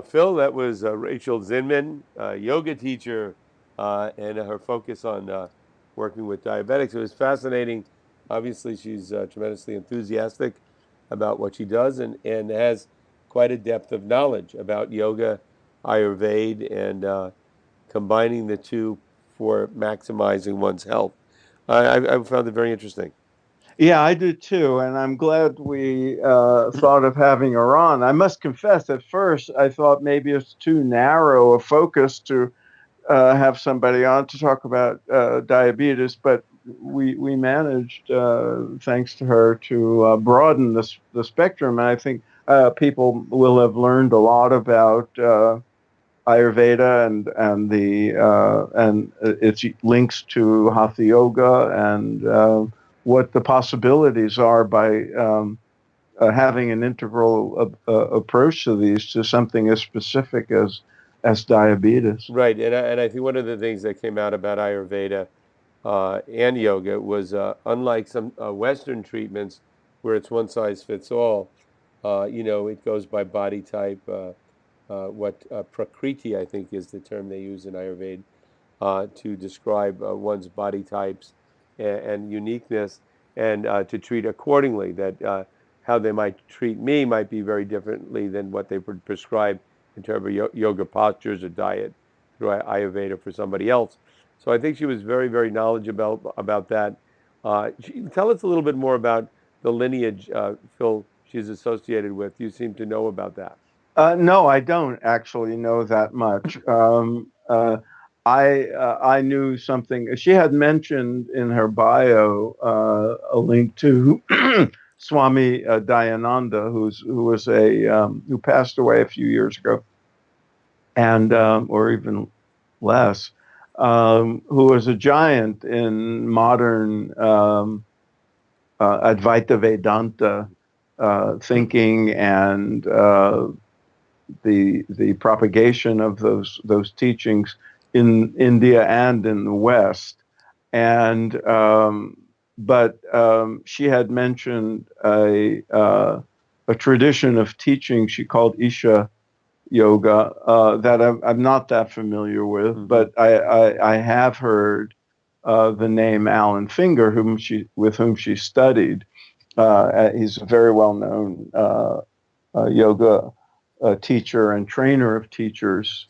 Phil, that was Rachel Zinman, yoga teacher, and her focus on working with diabetics. It was fascinating. Obviously, she's tremendously enthusiastic about what she does and has quite a depth of knowledge about yoga, Ayurveda, and combining the two for maximizing one's health. I found it very interesting. Yeah, I do too, and I'm glad we thought of having her on. I must confess, at first I thought maybe it's too narrow a focus to have somebody on to talk about diabetes, but we managed, thanks to her, to broaden the spectrum. And I think people will have learned a lot about Ayurveda and its links to Hatha Yoga and what the possibilities are by having an integral approach to these to something as specific as diabetes. Right, and I think one of the things that came out about Ayurveda and yoga was unlike some Western treatments where it's one size fits all. It goes by body type. What prakriti, I think, is the term they use in Ayurveda to describe one's body types and uniqueness, and to treat accordingly. That how they might treat me might be very differently than what they would prescribe in terms of yoga postures or diet through Ayurveda for somebody else. So I think she was very, very knowledgeable about that. Tell us a little bit more about the lineage, Phil, she's associated with. You seem to know about that. No, I don't actually know that much. I knew something. She had mentioned in her bio a link to Swami Dayananda, who was who passed away a few years ago, and or even less, who was a giant in modern Advaita Vedanta thinking and the propagation of those teachings in India and in the West. And but she had mentioned a tradition of teaching she called Isha Yoga that I'm not that familiar with, but I have heard the name Alan Finger, with whom she studied. He's a very well known yoga teacher and trainer of teachers.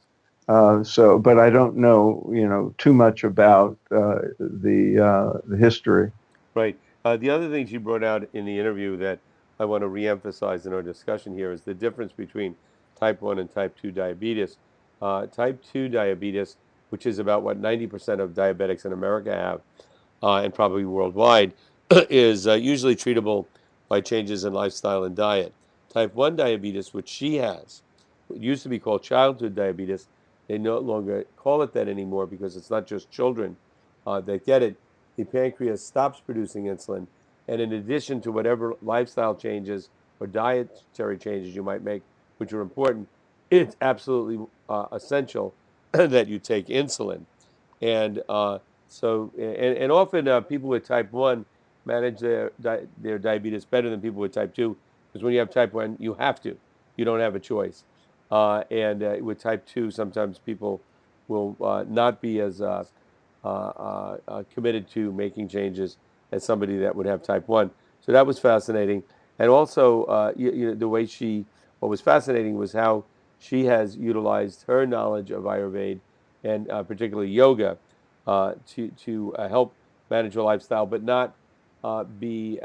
But I don't know, too much about the history. Right. The other thing she brought out in the interview that I want to reemphasize in our discussion here is the difference between type 1 and type 2 diabetes. Type 2 diabetes, which is about what 90% of diabetics in America have, and probably worldwide, is usually treatable by changes in lifestyle and diet. Type 1 diabetes, which she has, it used to be called childhood diabetes. They no longer call it that anymore because it's not just children that get it. The pancreas stops producing insulin, and in addition to whatever lifestyle changes or dietary changes you might make, which are important, it's absolutely essential that you take insulin. And and often people with type 1 manage their diabetes better than people with type 2, because when you have type 1, you have to. You don't have a choice. And with type 2, sometimes people will not be as committed to making changes as somebody that would have type 1. So that was fascinating. And also, the way what was fascinating was how she has utilized her knowledge of Ayurveda and particularly yoga to help manage her lifestyle, but not be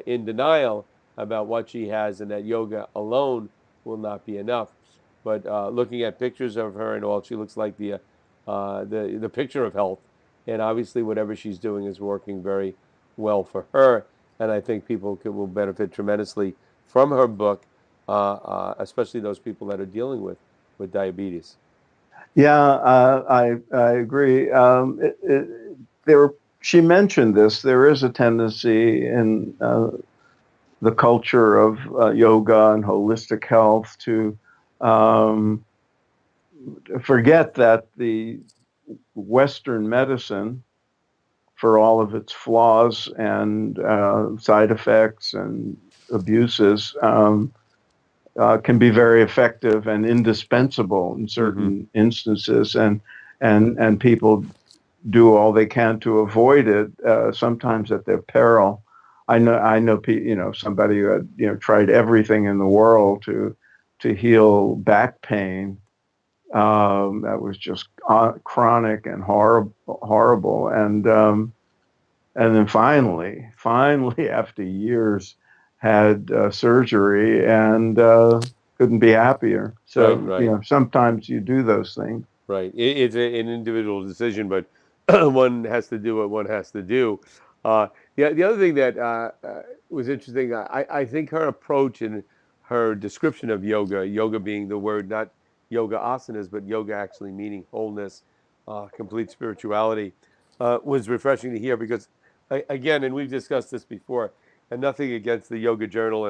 in denial about what she has, and that yoga alone will not be enough. But looking at pictures of her and all, she looks like the picture of health. And obviously, whatever she's doing is working very well for her. And I think people will benefit tremendously from her book, especially those people that are dealing with diabetes. Yeah, I agree. There, she mentioned this. There is a tendency in the culture of yoga and holistic health to um, forget that the Western medicine, for all of its flaws and side effects and abuses, can be very effective and indispensable in Mm-hmm. certain instances, and people do all they can to avoid it, sometimes at their peril. Somebody who had tried everything in the world to heal back pain, that was just chronic and horrible, and then finally after years, had surgery, and couldn't be happier. Right, So right. sometimes you do those things. Right. It's an individual decision, but one has to do what one has to do. Uh, the other thing that was interesting, I think her approach and her description of yoga, yoga being the word, not yoga asanas, but yoga actually meaning wholeness, complete spirituality, was refreshing to hear because, again, and we've discussed this before, and nothing against the yoga journal,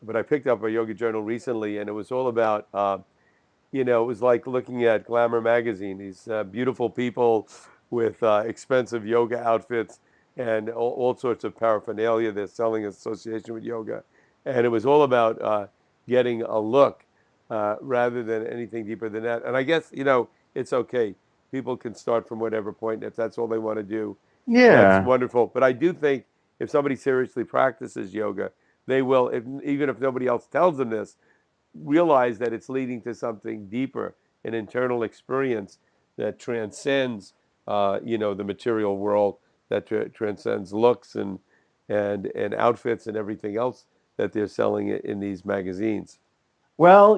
but I picked up a yoga journal recently, and it was all about. It was like looking at Glamour magazine, these beautiful people with expensive yoga outfits and all sorts of paraphernalia they're selling in association with yoga. And it was all about getting a look rather than anything deeper than that. And I guess, it's okay. People can start from whatever point. If that's all they want to do, that's Yeah. wonderful. But I do think if somebody seriously practices yoga, they will, even if nobody else tells them this, realize that it's leading to something deeper, an internal experience that transcends, the material world, that transcends looks and outfits and everything else that they're selling in these magazines. Well,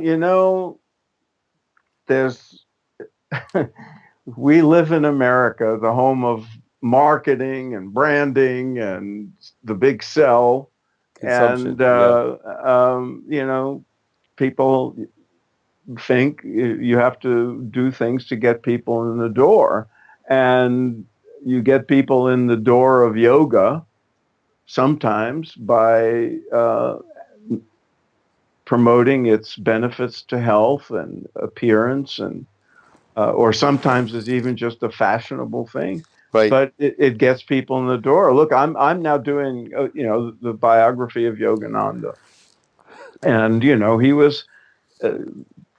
there's we live in America, the home of marketing and branding and the big sell, Consumption, and yeah, people think you have to do things to get people in the door, and you get people in the door of yoga sometimes by promoting its benefits to health and appearance, and or sometimes it's even just a fashionable thing. right. But it gets people in the door. Look, I'm now doing the biography of Yogananda, and he was a,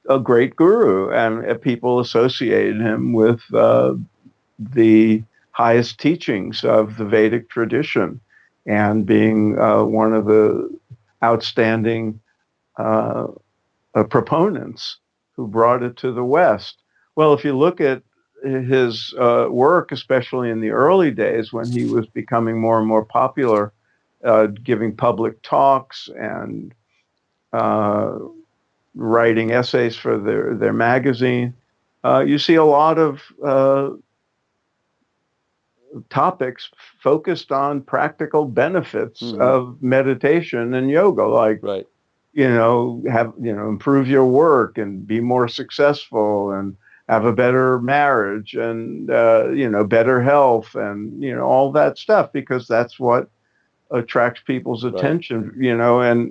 a great guru, and people associated him with the highest teachings of the Vedic tradition, and being one of the outstanding uh, proponents who brought it to the West. Well, if you look at his work, especially in the early days when he was becoming more and more popular, giving public talks and uh, writing essays for their magazine, you see a lot of topics focused on practical benefits Hmm. of meditation and yoga, like Right, have improve your work and be more successful and have a better marriage and better health and all that stuff, because that's what attracts people's right, attention.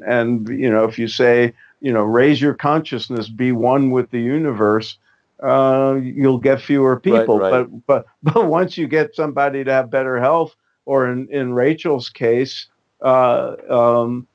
And if you say raise your consciousness, be one with the universe, you'll get fewer right, people. right, But once you get somebody to have better health, or in Rachel's case, some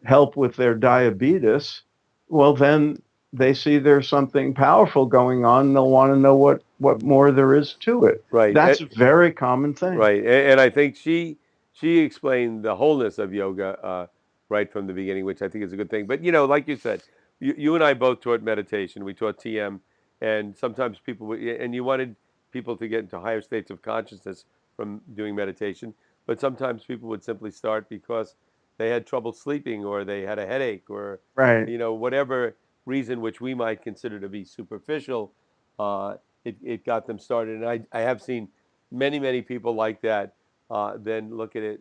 help with their diabetes, well, then they see there's something powerful going on, and they'll want to know what more there is to it. right. That's a very common thing. Right, and I think she explained the wholeness of yoga right from the beginning, which I think is a good thing. But like you said, you and I both taught meditation. We taught TM, and sometimes and you wanted people to get into higher states of consciousness from doing meditation. But sometimes people would simply start because they had trouble sleeping, or they had a headache, or Right. whatever reason which we might consider to be superficial. Uh, it got them started, and I have seen many people like that then look at it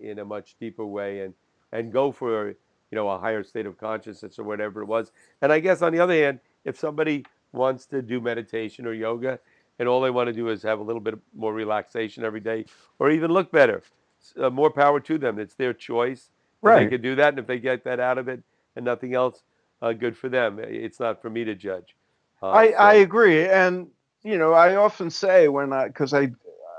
in a much deeper way and go for a higher state of consciousness or whatever it was. And I guess on the other hand, if somebody wants to do meditation or yoga and all they want to do is have a little bit more relaxation every day or even look better, more power to them. It's their choice, and they Right. could do that. And if they get that out of it and nothing else, good for them. It's not for me to judge. I So agree, and I often say, because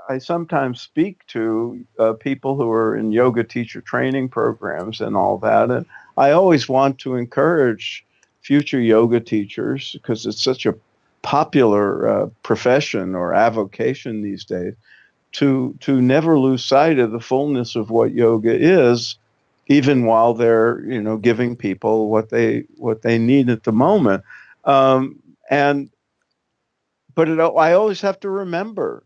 I sometimes speak to people who are in yoga teacher training programs and all that, and I always want to encourage future yoga teachers because it's such a popular profession or avocation these days to never lose sight of the fullness of what yoga is, even while they're giving people what they need at the moment. Um, and but I always have to remember,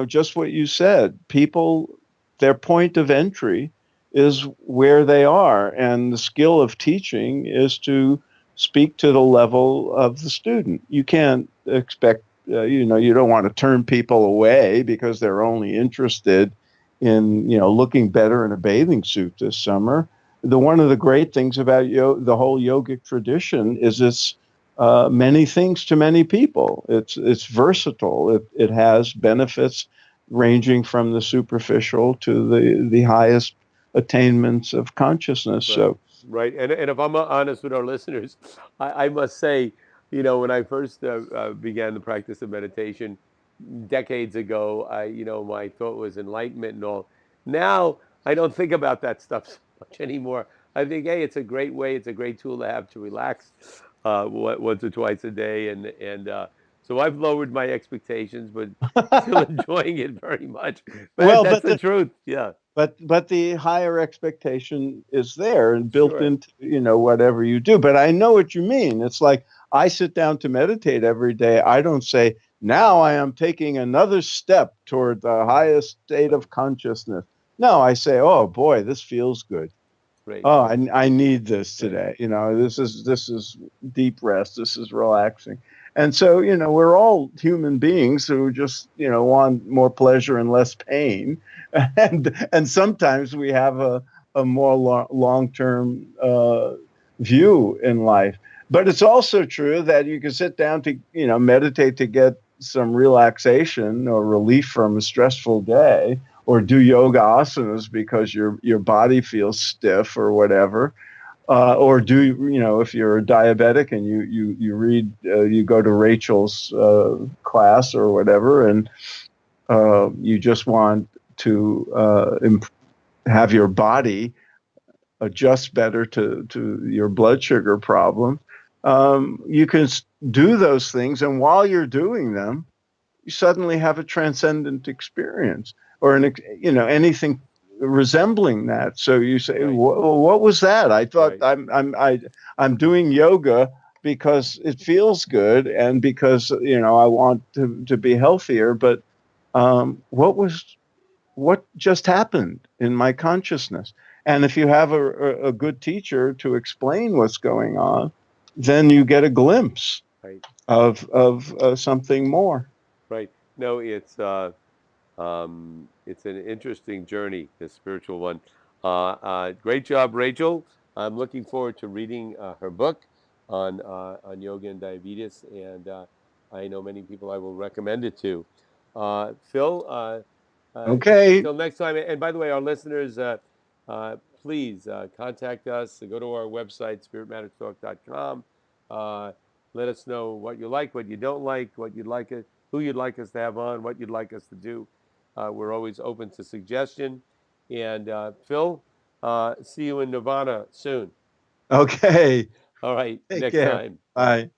just what you said. People, their point of entry is where they are, and the skill of teaching is to speak to the level of the student. You can't expect, you don't want to turn people away because they're only interested in, looking better in a bathing suit this summer. One of the great things about the whole yogic tradition is it's many things to many people. It's versatile. It has benefits ranging from the superficial to the highest attainments of consciousness. Right, So right. And if I'm honest with our listeners, I must say, when I first began the practice of meditation decades ago, my thought was enlightenment and all. Now I don't think about that stuff so much anymore. I think, hey, it's a great way, it's a great tool to have to relax once or twice a day, and so I've lowered my expectations, but still enjoying it very much. But well, that's but the truth. Yeah, but the higher expectation is there and built sure. into whatever you do. But I know what you mean. It's like I sit down to meditate every day. I don't say now I am taking another step toward the highest state Right, of consciousness. No, I say, oh boy, this feels good. right, Oh, I need this right. today. This is deep rest. This is relaxing. And so, we're all human beings who just, want more pleasure and less pain. And sometimes we have a more long-term view in life. But it's also true that you can sit down to, meditate to get some relaxation or relief from a stressful day, or do yoga asanas because your body feels stiff or whatever, or do if you're a diabetic and you read you go to Rachel's class or whatever, and you just want to have your body adjust better to your blood sugar problem. You can do those things, and while you're doing them, you suddenly have a transcendent experience or anything resembling that. So you say, Right, what was that? I thought right, I'm doing yoga because it feels good and because I want to be healthier. But what just happened in my consciousness? And if you have a good teacher to explain what's going on, then you get a glimpse right, of something more. right. No, it's an interesting journey, this spiritual one. Great job, Rachel. I'm looking forward to reading her book on yoga and diabetes, and I know many people I will recommend it to. Phil, Okay. until next time. And by the way, our listeners, please contact us. Go to our website, spiritmatterstalk.com. Uh, Let us know what you like, what you don't like, what you'd like it, who you'd like us to have on, what you'd like us to do. We're always open to suggestion. And Phil, see you in Nirvana soon. Okay. All right, Take next care. time. Bye. Bye.